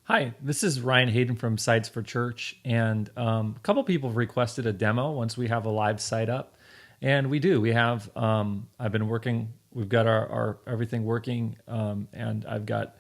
Hi, this is Ryan Hayden from Sitesfor.Church, and a couple people have requested a demo once we have a live site up, and we do. We have. I've been working. We've got our everything working, and I've got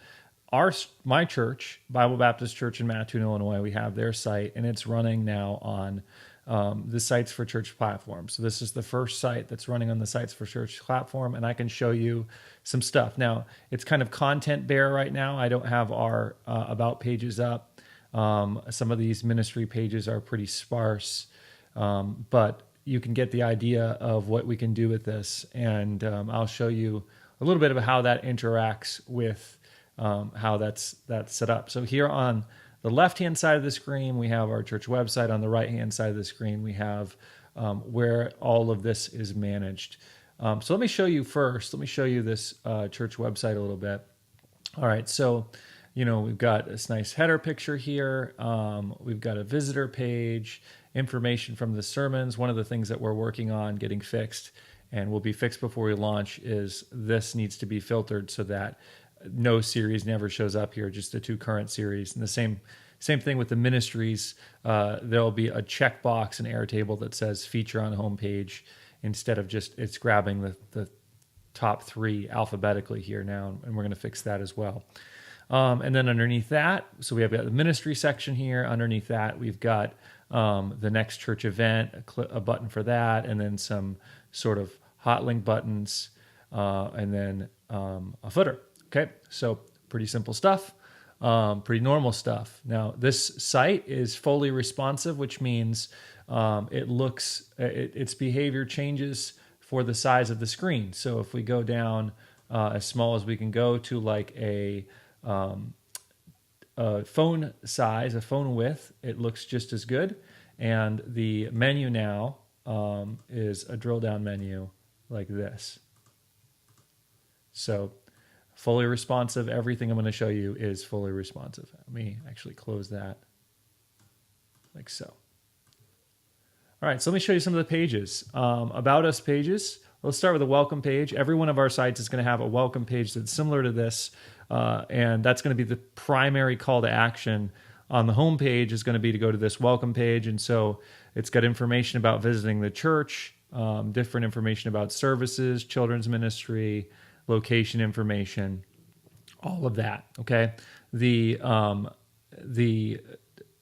my church, Bible Baptist Church in Mattoon, Illinois. We have their site, and it's running now on the Sitesfor.Church platform. So this is the first site that's running on the Sitesfor.Church platform, and I can show you some stuff. Now, it's kind of content bare right now. I don't have our about pages up. Some of these ministry pages are pretty sparse, but you can get the idea of what we can do with this, and I'll show you a little bit of how that interacts with how that's set up. So here on the left-hand side of the screen, we have our church website. On the right-hand side of the screen, we have where all of this is managed. So let me show you first. Let me show you this church website a little bit. All right, so we've got this nice header picture here. We've got a visitor page, information from the sermons. One of the things that we're working on getting fixed and will be fixed before we launch is this needs to be filtered so that no series never shows up here, just the two current series. And the same thing with the ministries. There'll be a checkbox and Airtable that says feature on homepage instead of just it's grabbing the top three alphabetically here now, and we're going to fix that as well. And then underneath that, so we have got the ministry section here. Underneath that, we've got the next church event, a button for that, and then some sort of hot link buttons, and then a footer. Okay, so pretty simple stuff, pretty normal stuff. Now, this site is fully responsive, which means its behavior changes for the size of the screen. So if we go down as small as we can go to like a phone size, a phone width, it looks just as good. And the menu now is a drill down menu like this. So fully responsive. Everything I'm going to show you is fully responsive. Let me actually close that like so. All right, so let me show you some of the pages. About Us pages. Let's start with a welcome page. Every one of our sites is going to have a welcome page that's similar to this, and that's going to be the primary call to action. On the home page is going to be to go to this welcome page, and so it's got information about visiting the church, different information about services, children's ministry, location information, all of that. Okay, the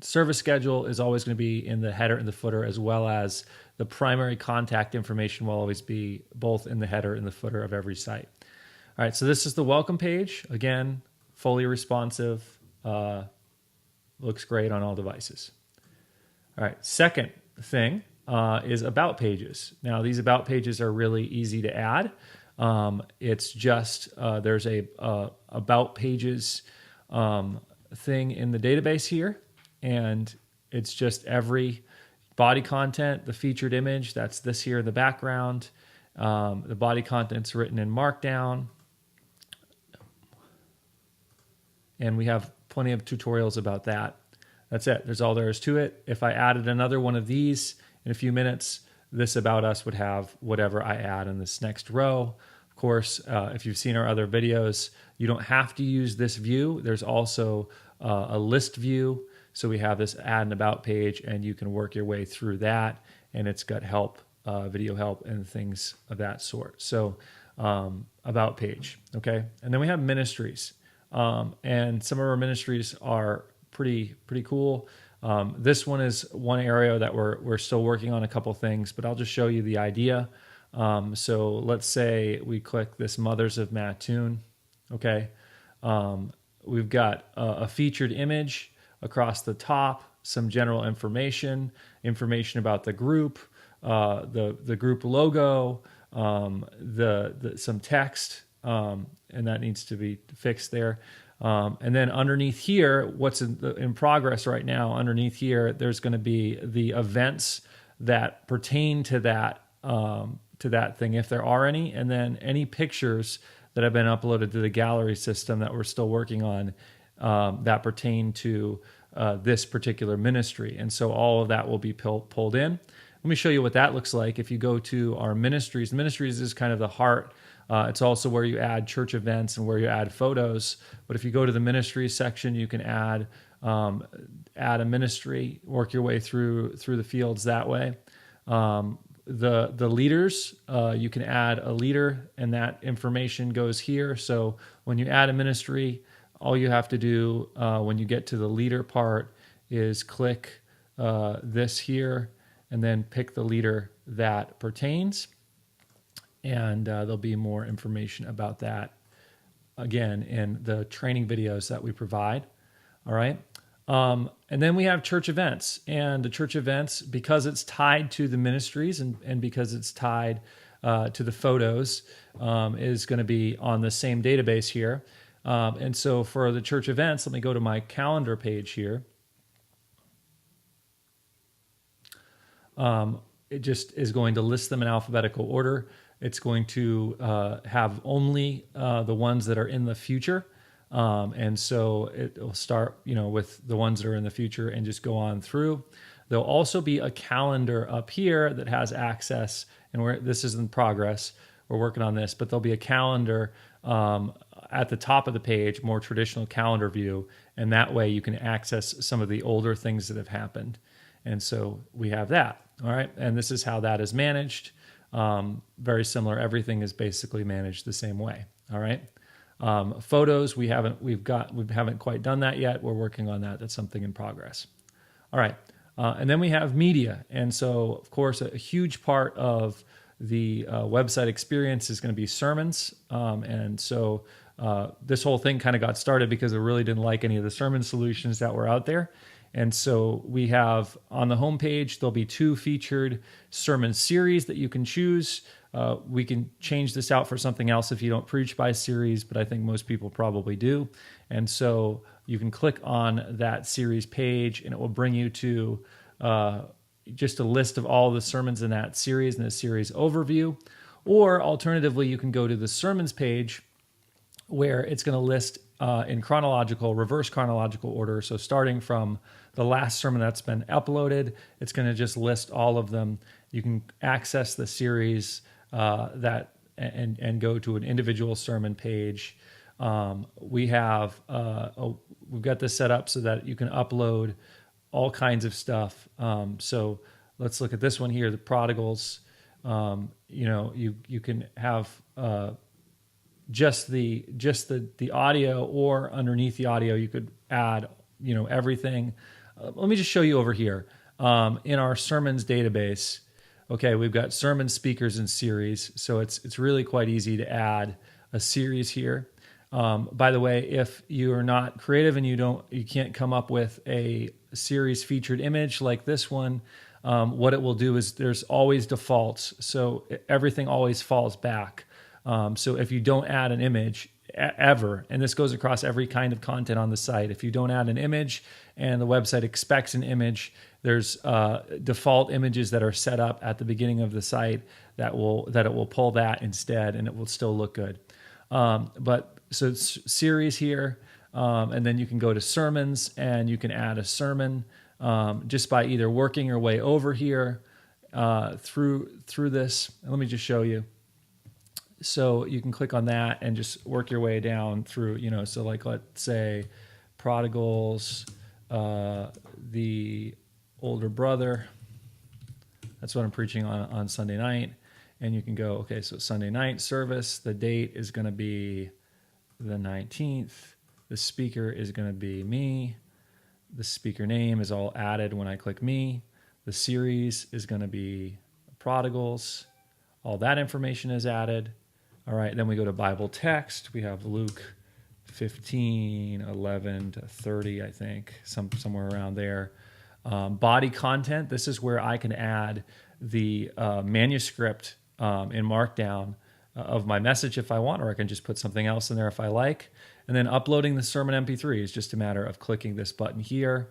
service schedule is always going to be in the header and the footer, as well as the primary contact information will always be both in the header and the footer of every site. All right, so this is the welcome page. Again, fully responsive, looks great on all devices. All right, second thing is about pages. Now, these about pages are really easy to add. It's just there's a about pages thing in the database here, and it's just every body content, the featured image, that's this here in the background. The body content's written in Markdown, and we have plenty of tutorials about that. That's it. There's all there is to it. If I added another one of these in a few minutes, this About Us would have whatever I add in this next row. Of course, if you've seen our other videos, you don't have to use this view. There's also a list view. So we have this add and about page, and you can work your way through that. And it's got help, video help, and things of that sort. So about page, okay? And then we have ministries. And some of our ministries are pretty cool. This one is one area that we're still working on a couple things, but I'll just show you the idea. So let's say we click this Mothers of Mattoon. Okay. We've got a featured image across the top, some general information about the group, the group logo, some text, and that needs to be fixed there. And then underneath here, what's in progress right now, underneath here, there's going to be the events that pertain to that thing, if there are any, and then any pictures that have been uploaded to the gallery system that we're still working on that pertain to this particular ministry. And so all of that will be pulled in. Let me show you what that looks like. If you go to our ministries is kind of the heart It's also where you add church events and where you add photos. But if you go to the ministries section, you can add a ministry, work your way through the fields that way. The leaders, you can add a leader, and that information goes here. So when you add a ministry, all you have to do when you get to the leader part is click this here, and then pick the leader that pertains. And there'll be more information about that, again, in the training videos that we provide. All right. And then we have church events. And the church events, because it's tied to the ministries and because it's tied to the photos, is going to be on the same database here. And so for the church events, let me go to my calendar page here. It just is going to list them in alphabetical order. It's going to have only the ones that are in the future. And so it will start, with the ones that are in the future and just go on through. There'll also be a calendar up here that has access, and this is in progress. We're working on this, but there'll be a calendar at the top of the page, more traditional calendar view, and that way you can access some of the older things that have happened. And so we have that, all right? And this is how that is managed. Very similar. Everything is basically managed the same way, all right? Photos, we haven't quite done that yet. We're working on that. That's something in progress. All right. And then we have media. And so, of course, a huge part of the website experience is going to be sermons. And so this whole thing kind of got started because I really didn't like any of the sermon solutions that were out there. And so we have on the homepage, there'll be 2 featured sermon series that you can choose. We can change this out for something else if you don't preach by series, but I think most people probably do. And so you can click on that series page and it will bring you to just a list of all the sermons in that series and the series overview. Or alternatively, you can go to the sermons page where it's going to list in reverse chronological order. So starting from the last sermon that's been uploaded, it's going to just list all of them. You can access the series and go to an individual sermon page. We've got this set up so that you can upload all kinds of stuff. So let's look at this one here, the prodigals. You can have just the audio, or underneath the audio you could add everything. Let me just show you over here in our sermons database. Okay, we've got sermon speakers and series, so it's really quite easy to add a series here. By the way, if you are not creative and you can't come up with a series featured image like this one, what it will do is there's always defaults, so everything always falls back. So if you don't add an image ever, and this goes across every kind of content on the site, if you don't add an image and the website expects an image, there's default images that are set up at the beginning of the site that it will pull that instead, and it will still look good. But so it's series here, and then you can go to sermons and you can add a sermon just by either working your way over here through this. And let me just show you. So you can click on that and just work your way down through, so like let's say prodigals, the older brother. That's what I'm preaching on Sunday night. And you can go, okay, so Sunday night service, the date is going to be the 19th. The speaker is going to be me. The speaker name is all added when I click me. The series is going to be prodigals. All that information is added. All right, then we go to Bible text. We have Luke 15, 11 to 30, I think, somewhere around there. Body content, this is where I can add the manuscript in Markdown of my message if I want, or I can just put something else in there if I like. And then uploading the sermon MP3 is just a matter of clicking this button here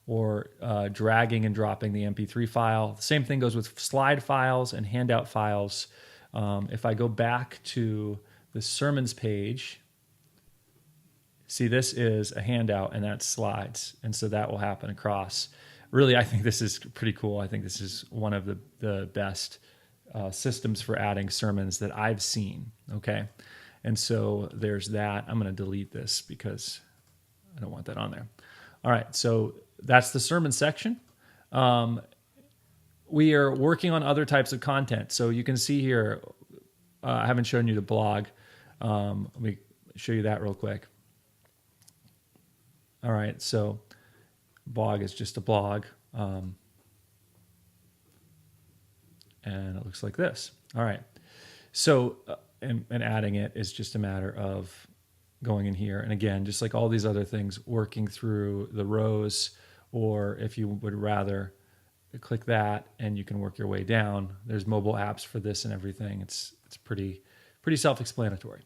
or dragging and dropping the MP3 file. The same thing goes with slide files and handout files. If I go back to the sermons page, see, this is a handout and that's slides. And so that will happen across. Really, I think this is pretty cool. I think this is one of the best systems for adding sermons that I've seen. Okay, and so there's that. I'm going to delete this because I don't want that on there. All right, so that's the sermon section. We are working on other types of content. So you can see here, I haven't shown you the blog. Let me show you that real quick. All right, so blog is just a blog. And it looks like this. All right. So, and adding it is just a matter of going in here. And again, just like all these other things, working through the rows, or if you would rather click that and you can work your way down. There's mobile apps for this and everything. It's pretty self-explanatory.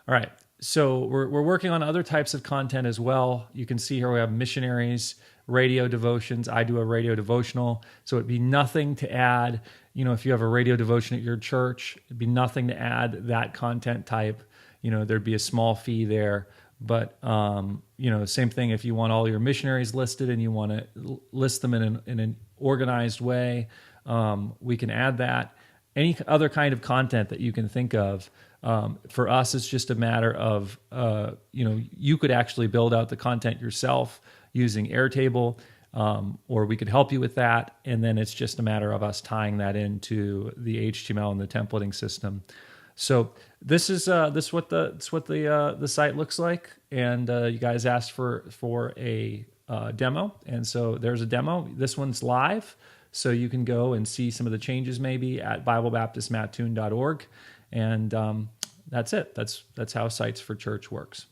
All right. So we're working on other types of content as well. You can see here we have missionaries, radio devotions. I do a radio devotional. So it'd be nothing to add, if you have a radio devotion at your church, it'd be nothing to add that content type. There'd be a small fee there. But, same thing if you want all your missionaries listed and you want to list them in an organized way, we can add that. Any other kind of content that you can think of. For us, it's just a matter of, you could actually build out the content yourself using Airtable, or we could help you with that. And then it's just a matter of us tying that into the HTML and the templating system. So this is what the site looks like. And you guys asked for a demo, and so there's a demo. This one's live, so you can go and see some of the changes maybe at BibleBaptistMattoon.org. And that's it. That's how Sites for Church works.